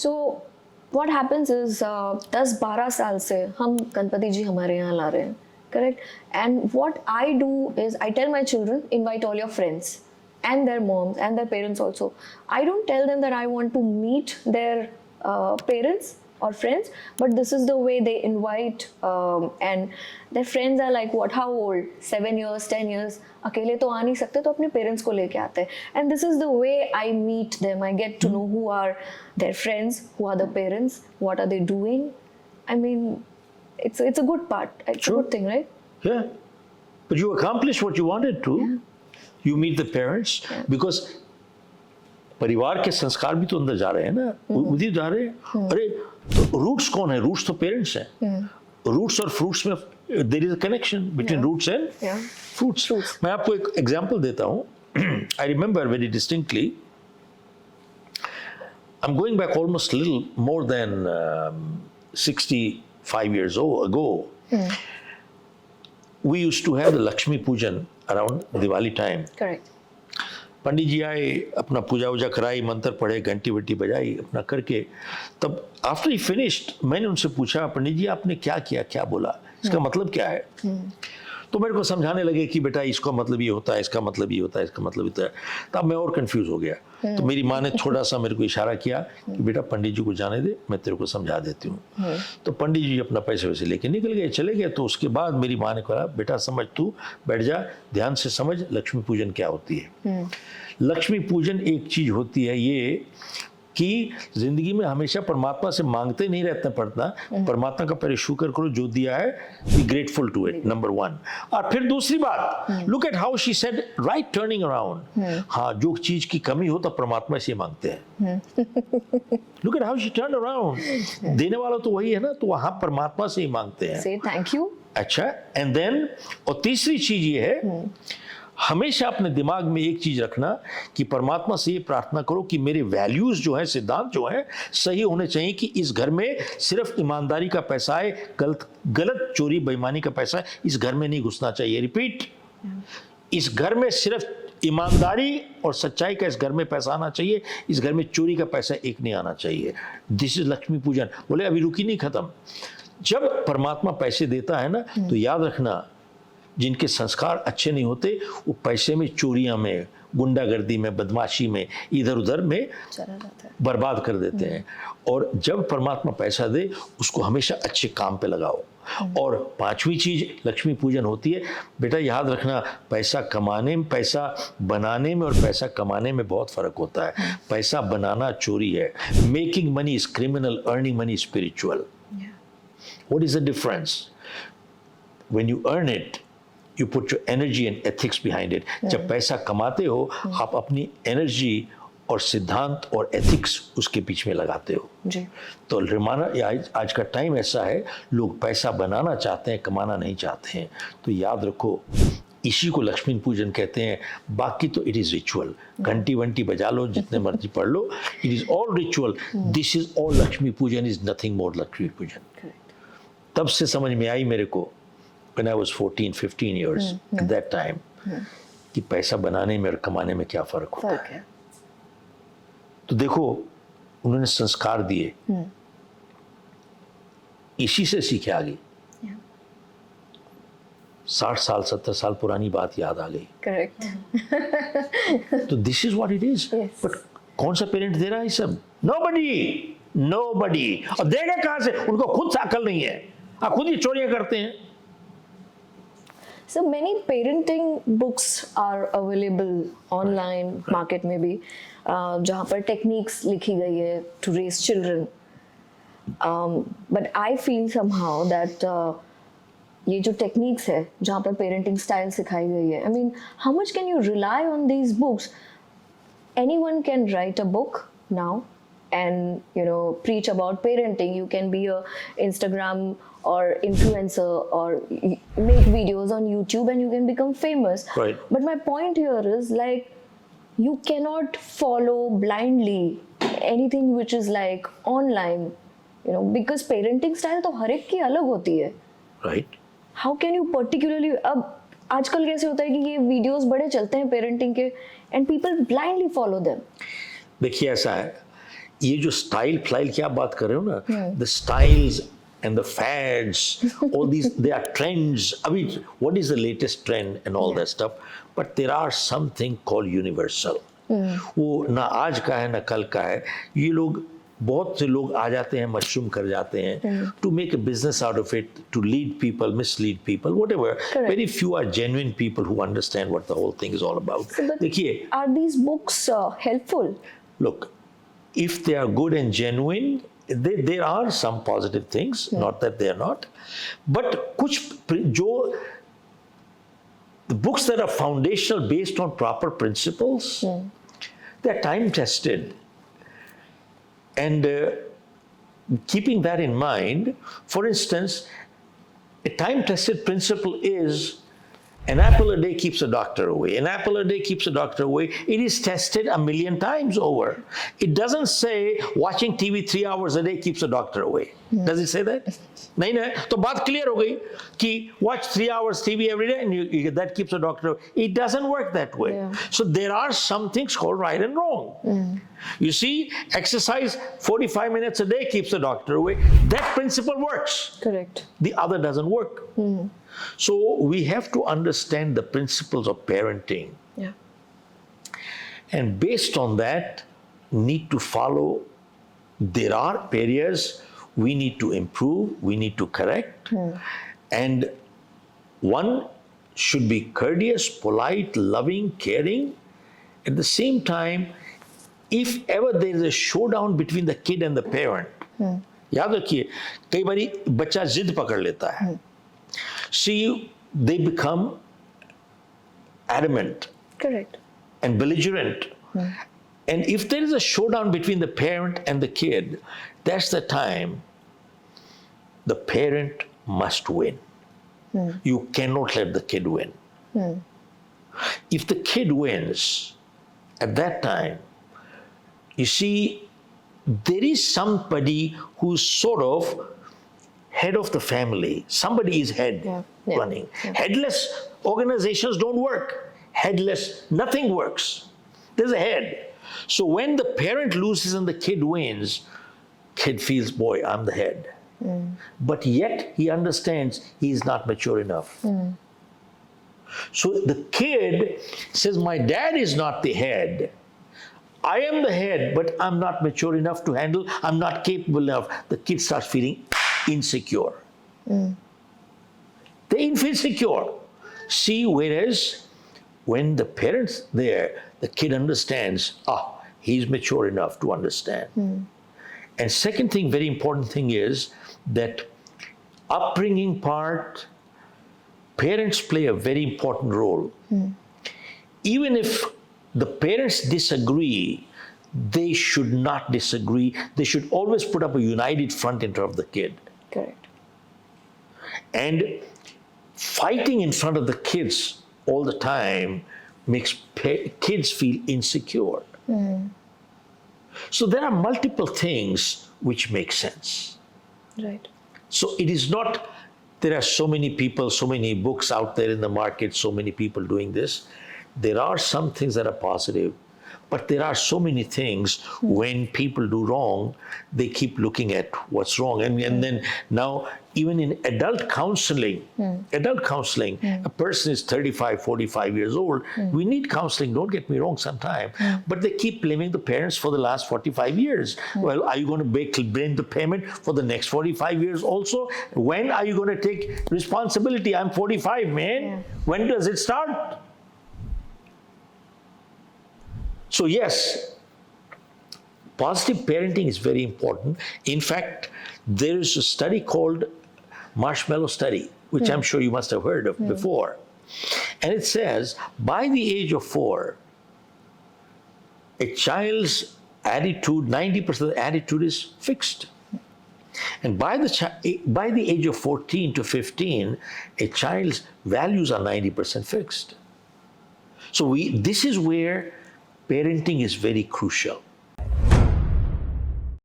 So what happens is 10-12 साल से हम गणपति जी हमारे यहाँ ला रहे हैं, correct? And what I do is I tell my children, invite all your friends and their moms and their parents also. I don't tell them that I want to meet their parents or friends, but this is the way they invite, and their friends are like what, how old, 7 years, 10 years, अकेले तो आ नहीं सकते तो अपने parents को लेके आते हैं, and this is the way I meet them. I get to know who are their friends, who are the parents, what are they doing. I mean, it's a good part, it's a good thing, right? Yeah, but you accomplished what you wanted to. Yeah. You meet the parents, because परिवार के संस्कार भी तो अंदर जा रहे हैं ना, उधर जा रहे हैं. अरे तो रूट्स कौन है? रूट्स तो पेरेंट्स हैं. रूट्स और फ्रूट्स में there is a connection between roots and fruits. मैं आपको एक एग्जांपल देता हूँ. I remember very distinctly, I am going back almost little more than 65 years ago. We used to have the Lakshmi Pujan around Diwali time. Correct. पंडित जी आए, अपना पूजा वूजा कराई, मंत्र पढ़े, घंटी वट्टी बजाई, अपना करके तब आफ्टर ही फिनिश्ड मैंने उनसे पूछा, पंडित जी आपने क्या किया, क्या बोला, इसका मतलब क्या है? तो मेरे को समझाने लगे कि बेटा इसका मतलब ये होता है, इसका मतलब ये होता है, इसका मतलब होता है. तब मैं और कंफ्यूज हो गया. तो मेरी माँ ने थोड़ा सा मेरे को इशारा किया कि बेटा पंडित जी को जाने दे, मैं तेरे को समझा देती हूँ. तो पंडित जी अपना पैसे वैसे लेके निकल गए, चले गए. तो उसके बाद मेरी माँ ने कहा, बेटा समझ, तू बैठ जा, ध्यान से समझ लक्ष्मी पूजन क्या होती है. लक्ष्मी पूजन एक चीज होती है ये कि जिंदगी में हमेशा परमात्मा से मांगते नहीं रहते पड़ता. परमात्मा का पहले शुक्र करो जो दिया है, be grateful to it, number 1. और फिर दूसरी बात, look at how she said, right turning around. हाँ, जो चीज की कमी हो तो परमात्मा से मांगते हैं. Look at how she turn around. देने वाला तो वही है ना, तो वहां परमात्मा से ही मांगते हैं. से थैंक यू. अच्छा, एंड देन, और तीसरी चीज ये है, हमेशा अपने दिमाग में एक चीज रखना कि परमात्मा से ये प्रार्थना करो कि मेरे वैल्यूज जो है, सिद्धांत जो है, सही होने चाहिए कि इस घर में सिर्फ ईमानदारी का पैसा है, गलत चोरी बेईमानी का पैसा है इस घर में नहीं घुसना चाहिए. रिपीट, इस घर में सिर्फ ईमानदारी और सच्चाई का इस घर में पैसा आना चाहिए, इस घर में चोरी का पैसा एक नहीं आना चाहिए. दिस इज लक्ष्मी पूजन. बोले अभी रुकी नहीं, खत्म. जब परमात्मा पैसे देता है ना, तो याद रखना, जिनके संस्कार अच्छे नहीं होते वो पैसे में, चोरियां में, गुंडागर्दी में, बदमाशी में, इधर उधर में बर्बाद कर देते हैं. और जब परमात्मा पैसा दे उसको हमेशा अच्छे काम पे लगाओ. और 5वीं चीज लक्ष्मी पूजन होती है. बेटा याद रखना, पैसा कमाने में, पैसा बनाने में और पैसा कमाने में बहुत फर्क होता है. पैसा बनाना चोरी है. Making money is criminal, earning money is spiritual. What is the difference? When you earn it, you put your energy and ethics behind it. जब पैसा कमाते हो, आप अपनी एनर्जी और सिद्धांत और एथिक्स उसके बीच में लगाते हो. तो रिमाना, आज का टाइम ऐसा है, लोग पैसा बनाना चाहते हैं, कमाना नहीं चाहते हैं. तो याद रखो, इसी को लक्ष्मी पूजन कहते हैं. बाकी तो इट इज रिचुअल. घंटी वंटी बजा लो, जितने मर्जी पढ़ लो, it is all ritual. This is all Lakshmi pujan, is nothing more Lakshmi पूजन. तब से समझ में आई मेरे को, when I was 14-15 years at that time, कि पैसा बनाने में और कमाने में क्या फर्क होता है. तो देखो, उन्होंने संस्कार दिए, इसी से सीखे आगे. 60 साल 70 साल पुरानी बात याद आ गई. करेक्ट. तो this is what it is. But कौन सा पेरेंट दे रहा है सब? नोबडी. और देगा कहां से? उनको खुद अकल नहीं है, खुद ही चोरियां करते हैं. So many parenting books are available online, market में भी, जहाँ पर techniques लिखी गई है to raise children. But I feel somehow that ये जो techniques है, जहाँ पर parenting style सिखाई गई है, I mean, how much can you rely on these books? Anyone can write a book now and, you know, preach about parenting. You can be a Instagram or influencer or make videos on YouTube and you can become famous. Right. But my point here is, like, you cannot follow blindly anything which is like online, you know, because parenting style तो हर एक की अलग होती है. Right. How can you particularly, अब आजकल कैसे होता है कि ये वीडियोस बड़े चलते हैं पेरेंटिंग के and people blindly follow them. देखिए ऐसा है, ये जो स्टाइल फ्लाइल की आप बात कर रहे हो ना, the styles and the fads, all these, they are trends. I mean, what is the latest trend and all that stuff? But there are something called universal. वो ना आज का है ना कल का है. ये लोग, बहुत से लोग आ जाते हैं, मशरूम कर जाते हैं, to make a business out of it, to lead people, mislead people, whatever. Correct. Very few are genuine people who understand what the whole thing is all about. So, but देखिए, are these books helpful? look, if they are good and genuine, there are some positive things, not that they are not, but कुछ जो the books that are foundational based on proper principles, they're time tested. And keeping that in mind, for instance, a time tested principle is an apple a day keeps a doctor away. An apple a day keeps a doctor away. It is tested 1,000,000 times over. It doesn't say watching TV 3 hours a day keeps a doctor away. Does it say that? नहीं ना, तो बात clear हो गई कि watch 3 hours TV every day and that keeps a doctor away. It doesn't work that way. Yeah. So there are some things called right and wrong. You see, exercise 45 minutes a day keeps the doctor away. That principle works. Correct. The other doesn't work. So we have to understand the principles of parenting, Yeah. and based on that, need to follow. There are areas we need to improve, we need to correct, and one should be courteous, polite, loving, caring. At the same time, if ever there is a showdown between the kid and the parent, याद रखिए, कई बारी बच्चा जिद पकड़ लेता है. See, they become adamant. Correct. And belligerent. And if there is a showdown between the parent and the kid, that's the time the parent must win. You cannot let the kid win. If the kid wins, at that time, you see, there is somebody who's sort of head of the family. Somebody is head running. Headless organizations don't work. Headless, nothing works. There's a head. So when the parent loses and the kid wins, kid feels, boy, I'm the head. But yet he understands he is not mature enough. So the kid says, my dad is not the head. I am the head, but I'm not mature enough to handle, I'm not capable enough. The kid starts feeling insecure. They feel insecure. See, whereas when the parent's there, the kid understands, he's mature enough to understand. And second thing, very important thing is that upbringing part, parents play a very important role. Even if the parents disagree, they should not disagree. They should always put up a united front in front of the kid. Correct. And fighting in front of the kids all the time makes kids feel insecure. So there are multiple things which make sense. Right. So it is not, there are so many people, so many books out there in the market, so many people doing this. There are some things that are positive, but there are so many things when people do wrong, they keep looking at what's wrong. And then now, even in adult counseling, a person is 35, 45 years old. We need counseling, don't get me wrong, sometime. But they keep blaming the parents for the last 45 years. Well, are you going to blame the payment for the next 45 years also? When are you going to take responsibility? I'm 45, man. When does it start? So yes, positive parenting is very important. In fact, there is a study called Marshmallow Study, which I'm sure you must have heard of before. And it says, by the age of 4, a child's attitude, 90% of the attitude is fixed. And by the age of 14 to 15, a child's values are 90% fixed. So this is where parenting is very crucial.